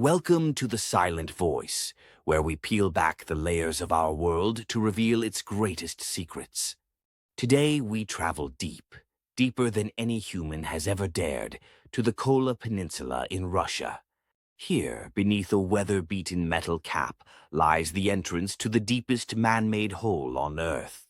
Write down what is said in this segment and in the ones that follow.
Welcome to the Silent Voice, where we peel back the layers of our world to reveal its greatest secrets. Today we travel deep, deeper than any human has ever dared, to the Kola Peninsula in Russia. Here, beneath a weather-beaten metal cap, lies the entrance to the deepest man-made hole on Earth.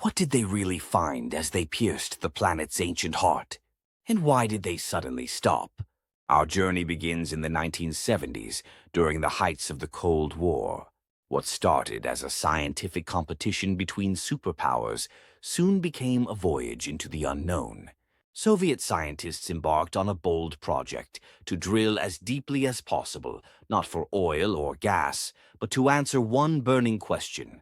What did they really find as they pierced the planet's ancient heart? And why did they suddenly stop? Our journey begins in the 1970s, during the heights of the Cold War. What started as a scientific competition between superpowers soon became a voyage into the unknown. Soviet scientists embarked on a bold project to drill as deeply as possible, not for oil or gas, but to answer one burning question: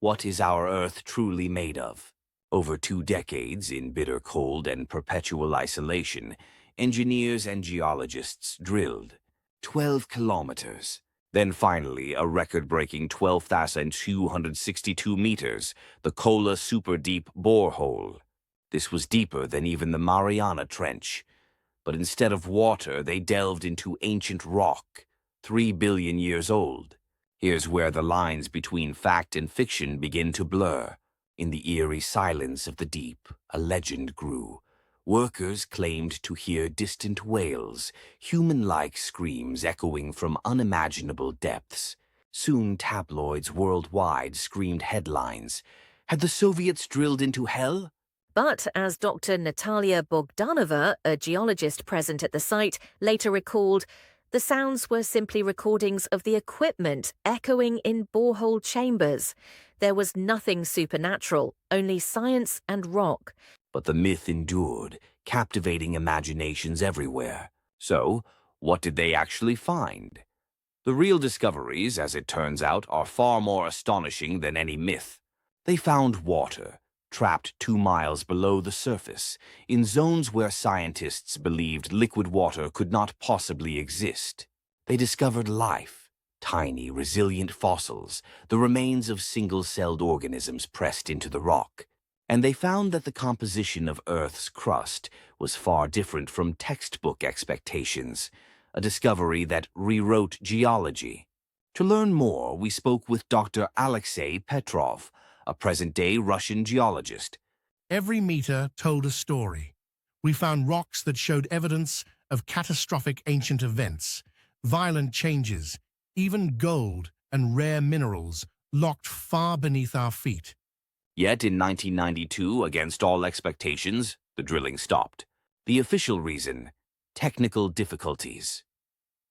what is our Earth truly made of? Over 2 decades, in bitter cold and perpetual isolation, engineers and geologists drilled 12 kilometers. Then finally, a record-breaking 12,262 meters, the Kola superdeep borehole. This was deeper than even the Mariana Trench. But instead of water, they delved into ancient rock, 3 billion years old. Here's where the lines between fact and fiction begin to blur. In the eerie silence of the deep, a legend grew. Workers claimed to hear distant wails, human-like screams echoing from unimaginable depths. Soon tabloids worldwide screamed headlines. Had the Soviets drilled into hell? But as Dr. Natalia Bogdanova, a geologist present at the site, later recalled, the sounds were simply recordings of the equipment echoing in borehole chambers. There was nothing supernatural, only science and rock. But the myth endured, captivating imaginations everywhere. So, what did they actually find? The real discoveries, as it turns out, are far more astonishing than any myth. They found water, trapped 2 miles below the surface, in zones where scientists believed liquid water could not possibly exist. They discovered life, tiny, resilient fossils, the remains of single-celled organisms pressed into the rock. And they found that the composition of Earth's crust was far different from textbook expectations, a discovery that rewrote geology. To learn more, we spoke with Dr. Alexei Petrov, a present-day Russian geologist. Every meter told a story. We found rocks that showed evidence of catastrophic ancient events, violent changes, even gold and rare minerals locked far beneath our feet. Yet in 1992, against all expectations, the drilling stopped. The official reason: technical difficulties.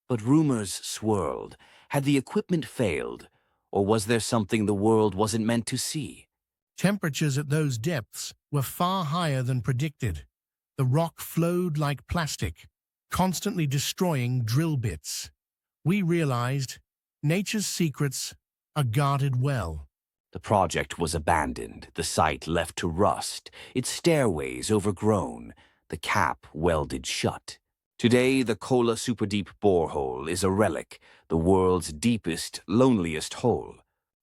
But rumors swirled. Had the equipment failed? Or was there something the world wasn't meant to see? Temperatures at those depths were far higher than predicted. The rock flowed like plastic, constantly destroying drill bits. We realized nature's secrets are guarded well. The project was abandoned, the site left to rust, its stairways overgrown, the cap welded shut. Today, the Kola superdeep borehole is a relic, the world's deepest, loneliest hole.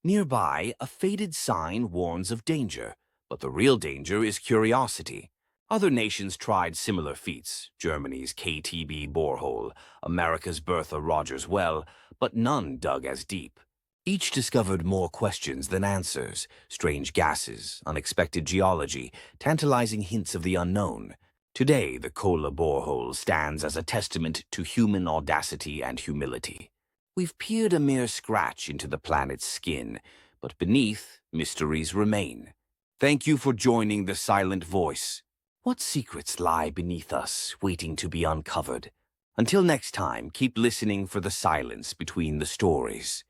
Nearby, a faded sign warns of danger, but the real danger is curiosity. Other nations tried similar feats: Germany's KTB borehole, America's Bertha Rogers well, but none dug as deep. Each discovered more questions than answers: strange gases, unexpected geology, tantalizing hints of the unknown. Today, the Kola borehole stands as a testament to human audacity and humility. We've peered a mere scratch into the planet's skin, but beneath, mysteries remain. Thank you for joining the Silent Voice. What secrets lie beneath us, waiting to be uncovered? Until next time, keep listening for the silence between the stories.